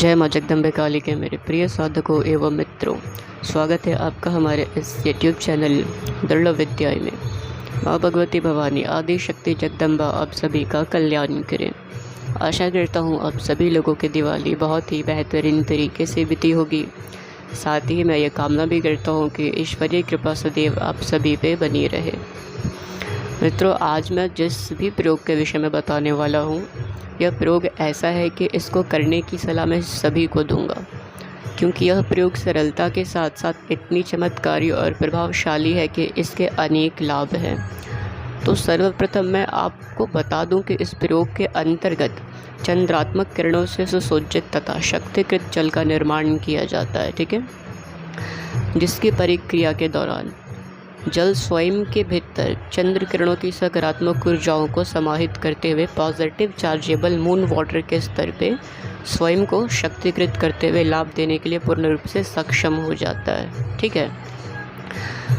जय माँ जगदम्बे काली के मेरे प्रिय साधकों एवं मित्रों, स्वागत है आपका हमारे इस YouTube चैनल दृढ़ विद्याय में। माँ भगवती भवानी आदि शक्ति जगदम्बा आप सभी का कल्याण करें। आशा करता हूँ आप सभी लोगों की दिवाली बहुत ही बेहतरीन तरीके से बीती होगी। साथ ही मैं ये कामना भी करता हूँ कि ईश्वरीय कृपा सदैव आप सभी पे बनी रहे। मित्रों, आज मैं जिस भी प्रयोग के विषय में बताने वाला हूँ, यह प्रयोग ऐसा है कि इसको करने की सलाह मैं सभी को दूंगा, क्योंकि यह प्रयोग सरलता के साथ साथ इतनी चमत्कारी और प्रभावशाली है कि इसके अनेक लाभ हैं। तो सर्वप्रथम मैं आपको बता दूं कि इस प्रयोग के अंतर्गत चंद्रात्मक किरणों से सुसज्जित तथा शक्तिकृत जल का निर्माण किया जाता है, ठीक है, जिसकी परिक्रिया के दौरान जल स्वयं के भीतर चंद्र किरणों की सकारात्मक ऊर्जाओं को समाहित करते हुए पॉजिटिव चार्जेबल मून वाटर के स्तर पे स्वयं को शक्तिकृत करते हुए लाभ देने के लिए पूर्ण रूप से सक्षम हो जाता है। ठीक है,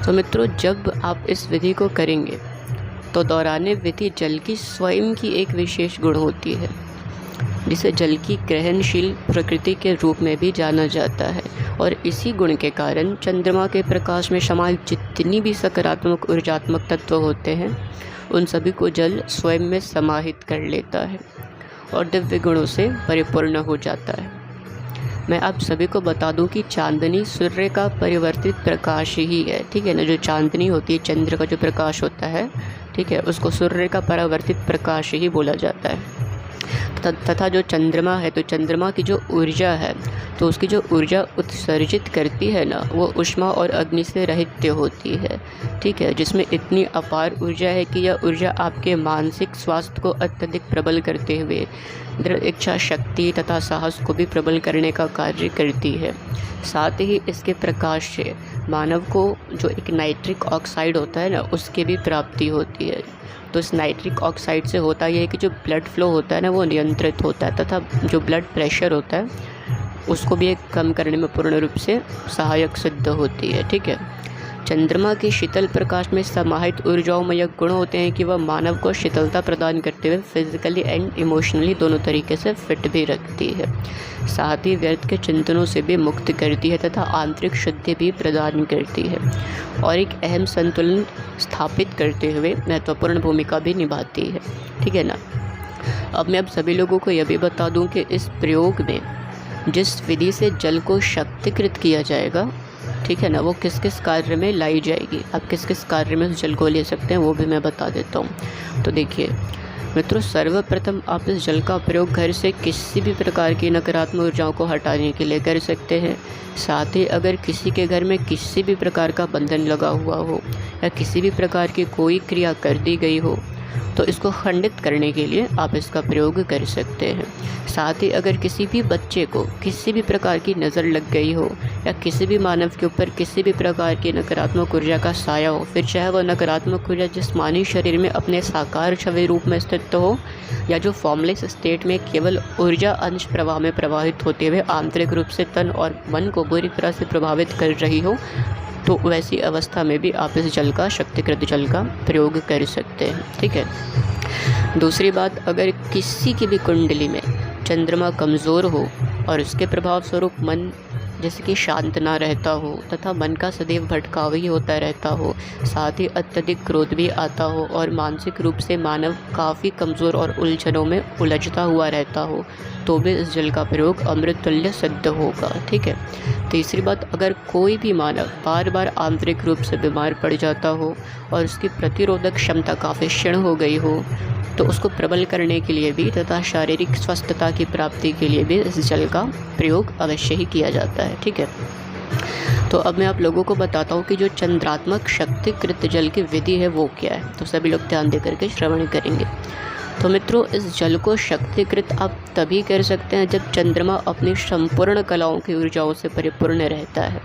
तो मित्रों, जब आप इस विधि को करेंगे तो दौराने विधि जल की स्वयं की एक विशेष गुण होती है, जिसे जल की ग्रहणशील प्रकृति के रूप में भी जाना जाता है। और इसी गुण के कारण चंद्रमा के प्रकाश में समाहित जितनी भी सकारात्मक ऊर्जात्मक तत्व होते हैं, उन सभी को जल स्वयं में समाहित कर लेता है और दिव्य गुणों से परिपूर्ण हो जाता है। मैं आप सभी को बता दूं कि चांदनी सूर्य का परिवर्तित प्रकाश ही है। ठीक है ना, जो चांदनी होती है, चंद्र का जो प्रकाश होता है, ठीक है, उसको सूर्य का परावर्तित प्रकाश ही बोला जाता है। तथा जो चंद्रमा है, तो चंद्रमा की जो ऊर्जा है, तो उसकी जो ऊर्जा उत्सर्जित करती है ना, वो ऊष्मा और अग्नि से रहित होती है। ठीक है, जिसमें इतनी अपार ऊर्जा है कि यह ऊर्जा आपके मानसिक स्वास्थ्य को अत्यधिक प्रबल करते हुए दृढ़ इच्छा शक्ति तथा साहस को भी प्रबल करने का कार्य करती है। साथ ही इसके प्रकाश से मानव को जो एक नाइट्रिक ऑक्साइड होता है ना, उसकी भी प्राप्ति होती है। तो इस नाइट्रिक ऑक्साइड से होता यह है कि जो ब्लड फ्लो होता है ना, वो नियंत्रित होता है तथा जो ब्लड प्रेशर होता है उसको भी एक कम करने में पूर्ण रूप से सहायक सिद्ध होती है। ठीक है, चंद्रमा के शीतल प्रकाश में समाहित ऊर्जाओं में यह गुण होते हैं कि वह मानव को शीतलता प्रदान करते हुए फिजिकली एंड इमोशनली दोनों तरीके से फिट भी रखती है। साथ ही व्यर्थ के चिंतनों से भी मुक्त करती है तथा आंतरिक शुद्धि भी प्रदान करती है और एक अहम संतुलन स्थापित करते हुए महत्वपूर्ण भूमिका भी निभाती है। ठीक है ना, अब मैं अब सभी लोगों को यह भी बता दूं कि इस प्रयोग में जिस विधि से जल को शक्तिकृत किया जाएगा, ठीक है ना, वो किस किस कार्य में लाई जाएगी, आप किस किस कार्य में उस जल को ले सकते हैं, वो भी मैं बता देता हूँ। तो देखिए मित्रों, सर्वप्रथम आप इस जल का प्रयोग घर से किसी भी प्रकार की नकारात्मक ऊर्जाओं को हटाने के लिए कर सकते हैं। साथ ही अगर किसी के घर में किसी भी प्रकार का बंधन लगा हुआ हो या किसी भी प्रकार की कोई क्रिया कर दी गई हो, तो इसको खंडित करने के लिए आप इसका प्रयोग कर सकते हैं। साथ ही अगर किसी भी बच्चे को किसी भी प्रकार की नज़र लग गई हो या किसी भी मानव के ऊपर किसी भी प्रकार की नकारात्मक ऊर्जा का साया हो, फिर चाहे वह नकारात्मक ऊर्जा जिस्मानी शरीर में अपने साकार छवि रूप में स्थित हो या जो फॉर्मलेस स्टेट में केवल ऊर्जा अंश प्रवाह में प्रवाहित होते हुए आंतरिक रूप से तन और मन को बुरी तरह से प्रभावित कर रही हो, तो वैसी अवस्था में भी आप इस जल का शक्तिकृत जल का प्रयोग कर सकते हैं। ठीक है, दूसरी बात, अगर किसी की भी कुंडली में चंद्रमा कमज़ोर हो और उसके प्रभाव स्वरूप मन जैसे कि शांत ना रहता हो तथा मन का सदैव भटकाव ही होता रहता हो, साथ ही अत्यधिक क्रोध भी आता हो और मानसिक रूप से मानव काफ़ी कमज़ोर और उलझनों में उलझता हुआ रहता हो, तो भी इस जल का प्रयोग अमृत तुल्य सिद्ध होगा। ठीक है, तीसरी बात, अगर कोई भी मानव बार बार आंतरिक रूप से बीमार पड़ जाता हो और उसकी प्रतिरोधक क्षमता काफ़ी क्षीण हो गई हो, तो उसको प्रबल करने के लिए भी तथा शारीरिक स्वस्थता की प्राप्ति के लिए भी इस जल का प्रयोग अवश्य ही किया जाता है। ठीक है, तो अब मैं आप लोगों को बताता हूँ कि जो चंद्रात्मक शक्तिकृत जल की विधि है वो क्या है, तो सभी लोग ध्यान दे करके श्रवण करेंगे। तो मित्रों, इस जल को शक्तिकृत आप तभी कर सकते हैं जब चंद्रमा अपनी संपूर्ण कलाओं की ऊर्जाओं से परिपूर्ण रहता है।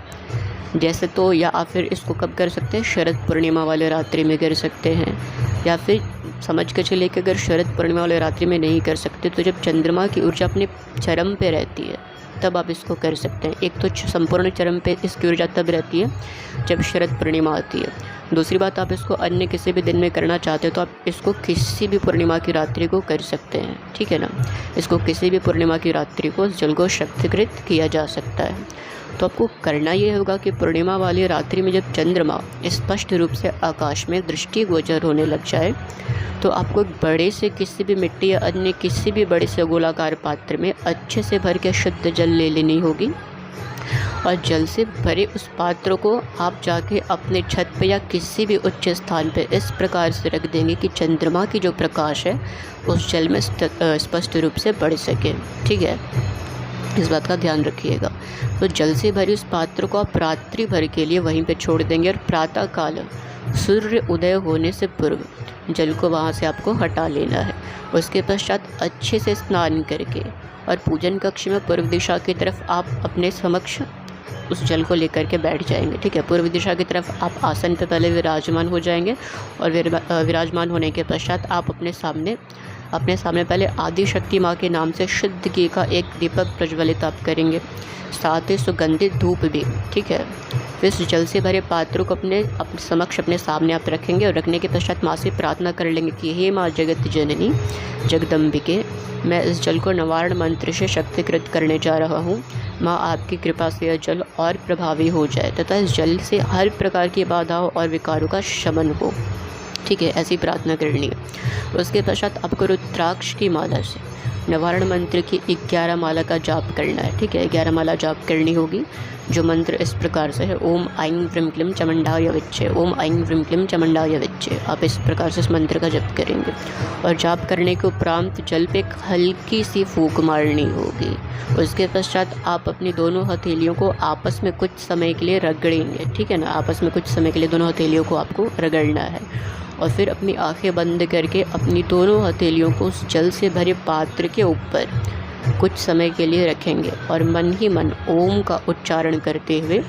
जैसे तो या आप फिर इसको कब कर सकते हैं, शरद पूर्णिमा वाले रात्रि में कर सकते हैं, या फिर समझ के चलिए कि अगर शरद पूर्णिमा वाले रात्रि में नहीं कर सकते तो जब चंद्रमा की ऊर्जा अपने चरम पे रहती है तब आप इसको कर सकते हैं। एक तो संपूर्ण चरम पे इसकी ऊर्जा तब रहती है जब शरद पूर्णिमा आती है, दूसरी बात, आप इसको अन्य किसी भी दिन में करना चाहते हो तो आप इसको किसी भी पूर्णिमा की रात्रि को कर सकते हैं, ठीक है ना। इसको किसी भी पूर्णिमा की रात्रि को इस जल को शक्तिकृत किया जा सकता है। तो आपको करना ये होगा कि पूर्णिमा वाली रात्रि में जब चंद्रमा स्पष्ट रूप से आकाश में दृष्टिगोचर होने लग जाए तो आपको एक बड़े से किसी भी मिट्टी या अन्य किसी भी बड़े से गोलाकार पात्र में अच्छे से भर के शुद्ध जल ले लेनी होगी और जल से भरे उस पात्र को आप जाके अपने छत पे या किसी भी उच्च स्थान पे इस प्रकार से रख देंगे कि चंद्रमा की जो प्रकाश है उस जल में स्पष्ट रूप से बढ़ सके, ठीक है। इस बात का ध्यान रखिएगा। तो जल से भरे उस पात्र को आप रात्रि भर के लिए वहीं पे छोड़ देंगे और प्रातः काल सूर्य उदय होने से पूर्व जल को वहाँ से आपको हटा लेना है। उसके पश्चात अच्छे से स्नान करके और पूजन कक्ष में पूर्व दिशा की तरफ आप अपने समक्ष उस जल को लेकर के बैठ जाएंगे, ठीक है। पूर्व दिशा की तरफ आप आसन पर पहले विराजमान हो जाएंगे और विराजमान होने के पश्चात आप अपने सामने पहले आदि शक्ति माँ के नाम से शुद्ध घी का एक दीपक प्रज्वलित आप करेंगे, साथ ही सुगंधित धूप भी, ठीक है। फिर इस जल से भरे पात्रों को अपने समक्ष अपने सामने आप रखेंगे और रखने के पश्चात माँ से प्रार्थना कर लेंगे कि हे माँ जगत जननी जगदम्बिके, मैं इस जल को निवारण मंत्र से शक्तिकृत करने जा रहा हूँ। माँ आपकी कृपा से यह जल और प्रभावी हो जाए तथा इस जल से हर प्रकार की बाधाओं और विकारों का शमन हो, ठीक है। ऐसी प्रार्थना करनी है। उसके पश्चात आपको रुद्राक्ष की माला से निवारण मंत्र की 11 माला का जाप करना है, ठीक है। 11 माला जाप करनी होगी, जो मंत्र इस प्रकार से है, ओम ऐं व्रीं क्लीं चमुण्डाय विच्चे, ओम ऐं व्रीं क्लीं चमुण्डाय विच्चे। आप इस प्रकार से इस मंत्र का जप करेंगे और जाप करने के उपरांत जल पे एक हल्की सी फूंक मारनी होगी। उसके पश्चात आप अपनी दोनों हथेलियों को आपस में कुछ समय के लिए रगड़ेंगे, ठीक है ना। आपस में कुछ समय के लिए दोनों हथेलियों को आपको रगड़ना है और फिर अपनी आंखें बंद करके अपनी दोनों हथेलियों को उस जल से भरे पात्र के ऊपर कुछ समय के लिए रखेंगे और मन ही मन ओम का उच्चारण करते हुए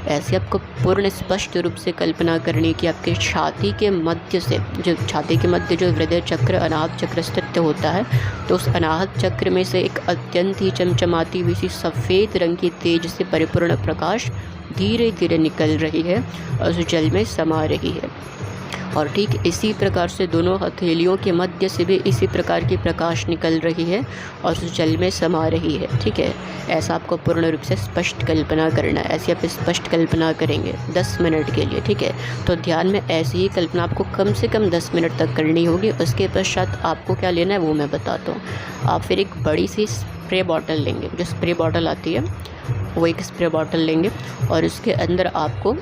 ऐसे आपको पूर्ण स्पष्ट रूप से कल्पना करनी कि आपके छाती के मध्य से जो हृदय चक्र अनाहत चक्र स्थित होता है, तो उस अनाहत चक्र में से एक अत्यंत ही चमचमाती हुई सी सफ़ेद रंग की तेज से परिपूर्ण प्रकाश धीरे धीरे निकल रही है और उस जल में समा रही है। और ठीक इसी प्रकार से दोनों हथेलियों के मध्य से भी इसी प्रकार की प्रकाश निकल रही है और उस जल में समा रही है, ठीक है। ऐसा आपको पूर्ण रूप से स्पष्ट कल्पना करना है। ऐसी आप स्पष्ट कल्पना करेंगे 10 मिनट के लिए, ठीक है। तो ध्यान में ऐसी ही कल्पना आपको कम से कम 10 मिनट तक करनी होगी। उसके पश्चात आपको क्या लेना है वो मैं बताता हूँ। आप फिर एक बड़ी सी स्प्रे बॉटल लेंगे, जो स्प्रे बॉटल आती है वो एक स्प्रे बॉटल लेंगे और उसके अंदर आपको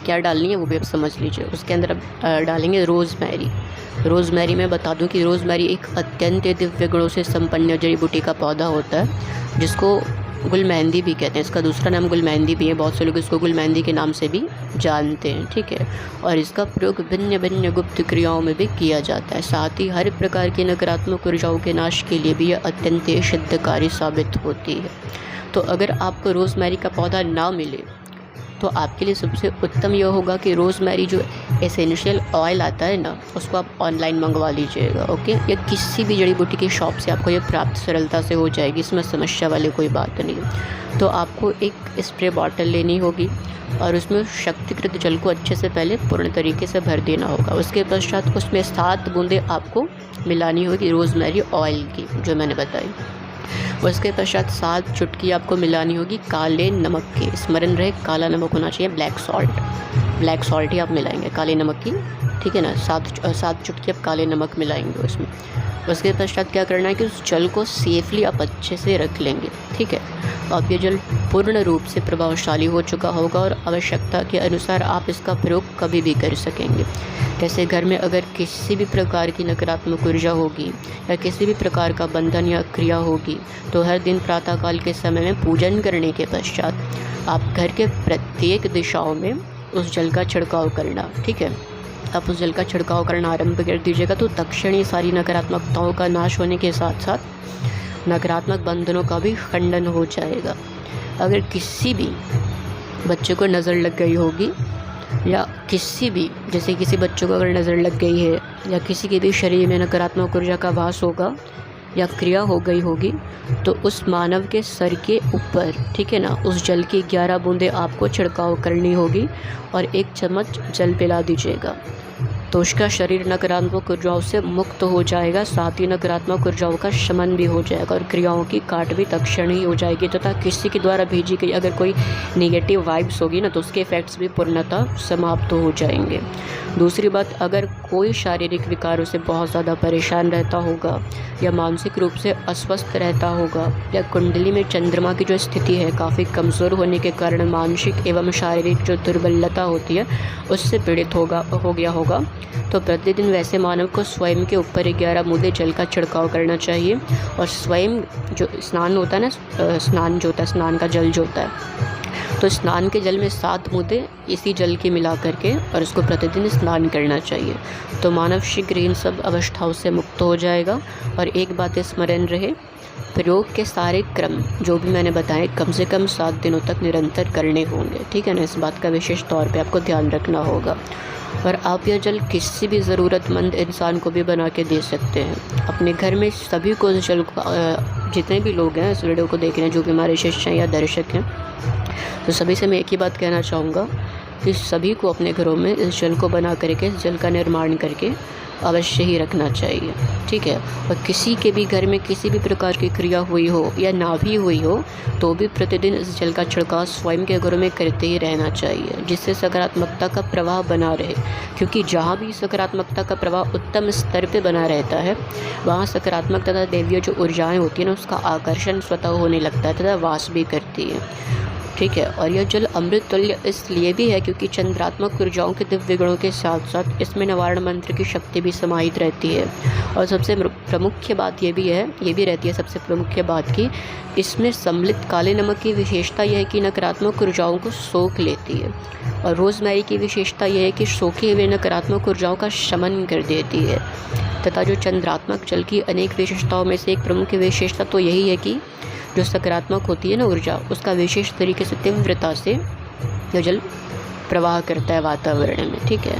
क्या डालनी है वो भी आप समझ लीजिए। उसके अंदर आप डालेंगे रोज़मेरी। मैं बता दूं कि रोज़मेरी एक अत्यंत दिव्य गुणों से संपन्न जड़ी बूटी का पौधा होता है, जिसको गुल मेहंदी भी कहते हैं। इसका दूसरा नाम गुल मेहंदी भी है, बहुत से लोग इसको गुल मेहंदी के नाम से भी जानते हैं, ठीक है। और इसका प्रयोग भिन्न भिन्न गुप्त क्रियाओं में भी किया जाता है। साथ ही हर प्रकार की नकारात्मक ऊर्जाओं के नाश के लिए भी यह अत्यंत सिद्धकारी साबित होती है। तो अगर आपको रोज़मेरी का पौधा ना मिले तो आपके लिए सबसे उत्तम यह होगा कि रोज़मेरी जो एसेंशियल ऑयल आता है ना, उसको आप ऑनलाइन मंगवा लीजिएगा, ओके। या किसी भी जड़ी बूटी की शॉप से आपको ये प्राप्त सरलता से हो जाएगी, इसमें समस्या वाली कोई बात नहीं। तो आपको एक स्प्रे बॉटल लेनी होगी और उसमें शक्तिकृत जल को अच्छे से पहले पूर्ण तरीके से भर देना होगा। उसके पश्चात उसमें 7 बूंदें आपको मिलानी होगी रोज़मेरी ऑयल की, जो मैंने बताई। उसके पश्चात 7 चुटकी आपको मिलानी होगी काले नमक की। स्मरण रहे काला नमक होना चाहिए, ब्लैक सॉल्ट ही आप मिलाएंगे काले नमक की, ठीक है ना। 7 चुटकी आप काले नमक मिलाएंगे उसमें। उसके पश्चात क्या करना है कि उस जल को सेफली आप अच्छे से रख लेंगे, ठीक है। अब ये जल पूर्ण रूप से प्रभावशाली हो चुका होगा और आवश्यकता के अनुसार आप इसका प्रयोग कभी भी कर सकेंगे। जैसे घर में अगर किसी भी प्रकार की नकारात्मक ऊर्जा होगी या किसी भी प्रकार का बंधन या क्रिया होगी, तो हर दिन प्रातःकाल के समय में पूजन करने के पश्चात आप घर के प्रत्येक दिशाओं में उस जल का छिड़काव करना, ठीक है। आप उस जल का छिड़काव करना आरंभ कर दीजिएगा तो तत्क्षण ही सारी नकारात्मकताओं का नाश होने के साथ साथ नकारात्मक बंधनों का भी खंडन हो जाएगा। अगर किसी भी बच्चे को नज़र लग गई होगी या किसी बच्चों को अगर नज़र लग गई है या किसी के भी शरीर में नकारात्मक ऊर्जा का वास होगा, या क्रिया हो गई होगी तो उस मानव के सर के ऊपर, ठीक है ना, उस जल की 11 बूंदें आपको छिड़काव करनी होगी और 1 चम्मच जल पिला दीजिएगा। तो उसका शरीर नकारात्मक ऊर्जाओं से मुक्त हो जाएगा, साथ ही नकारात्मक ऊर्जाओं का शमन भी हो जाएगा और क्रियाओं की काट भी तत्क्षण ही हो जाएगी तथा किसी के द्वारा भेजी गई अगर कोई नेगेटिव वाइब्स होगी ना तो उसके इफ़ेक्ट्स भी पूर्णतः समाप्त हो जाएंगे। दूसरी बात, अगर कोई शारीरिक विकारों से बहुत ज़्यादा परेशान रहता होगा या मानसिक रूप से अस्वस्थ रहता होगा या कुंडली में चंद्रमा की जो स्थिति है काफ़ी कमज़ोर होने के कारण मानसिक एवं शारीरिक जो दुर्बलता होती है उससे पीड़ित हो गया होगा, तो प्रतिदिन वैसे मानव को स्वयं के ऊपर 11 बूंदे जल का छिड़काव करना चाहिए और स्वयं जो स्नान होता है ना, स्नान का जल जो होता है, तो स्नान के जल में 7 बूंदें इसी जल की मिला करके और उसको प्रतिदिन स्नान करना चाहिए। तो मानव शीघ्र इन सब अवस्थाओं से मुक्त हो जाएगा। और एक बात स्मरण रहे, प्रयोग के सारे क्रम जो भी मैंने बताए कम से कम 7 दिनों तक निरंतर करने होंगे, ठीक है ना। इस बात का विशेष तौर पे आपको ध्यान रखना होगा। और आप यह जल किसी भी ज़रूरतमंद इंसान को भी बना के दे सकते हैं। अपने घर में सभी को इस जल को, जितने भी लोग हैं इस वीडियो को देख रहे हैं, जो भी हमारे शिष्य हैं या दर्शक हैं, तो सभी से मैं एक ही बात कहना चाहूँगा कि सभी को अपने घरों में इस जल को बना करके, इस जल का निर्माण करके अवश्य ही रखना चाहिए, ठीक है। और किसी के भी घर में किसी भी प्रकार की क्रिया हुई हो या ना भी हुई हो तो भी प्रतिदिन इस जल का छिड़काव स्वयं के घरों में करते ही रहना चाहिए, जिससे सकारात्मकता का प्रवाह बना रहे। क्योंकि जहाँ भी सकारात्मकता का प्रवाह उत्तम स्तर पे बना रहता है वहाँ सकारात्मक तथा दैवीय जो ऊर्जाएँ होती हैं ना उसका आकर्षण स्वतः होने लगता है तथा वास भी करती है, ठीक है। और यह जल अमृत तुल्य इसलिए भी है क्योंकि चंद्रात्मक ऊर्जाओं के दिव्य गुणों के साथ साथ इसमें निवारण मंत्र की शक्ति भी समाहित रहती है। और सबसे प्रमुख बात ये भी रहती है सबसे प्रमुख बात की इसमें सम्मिलित काले नमक की विशेषता यह है कि नकारात्मक ऊर्जाओं को सोख लेती है और रोज़मेरी की विशेषता यह है कि सोखे हुए नकारात्मक ऊर्जाओं का शमन कर देती है। तथा जो चंद्रात्मक जल की अनेक विशेषताओं में से एक प्रमुख विशेषता तो यही है कि जो सकारात्मक होती है ना ऊर्जा, उसका विशेष तरीके से तीव्रता से यह जल प्रवाह करता है वातावरण में, ठीक है।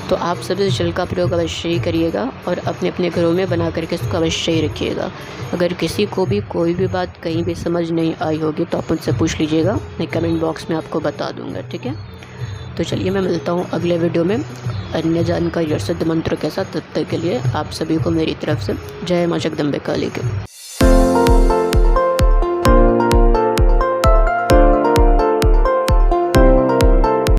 तो आप सब इस जल का प्रयोग अवश्य ही करिएगा और अपने अपने घरों में बना करके इसको अवश्य ही रखिएगा। अगर किसी को भी कोई भी बात कहीं भी समझ नहीं आई होगी तो आप उनसे पूछ लीजिएगा, मैं कमेंट बॉक्स में आपको बता दूंगा, ठीक है। तो चलिए मैं मिलता हूँ अगले वीडियो में अन्य जानकारी और सिद्ध मंत्रों के साथ। तब तक के लिए आप सभी को मेरी तरफ से जय माँ जगदम्बे काली की।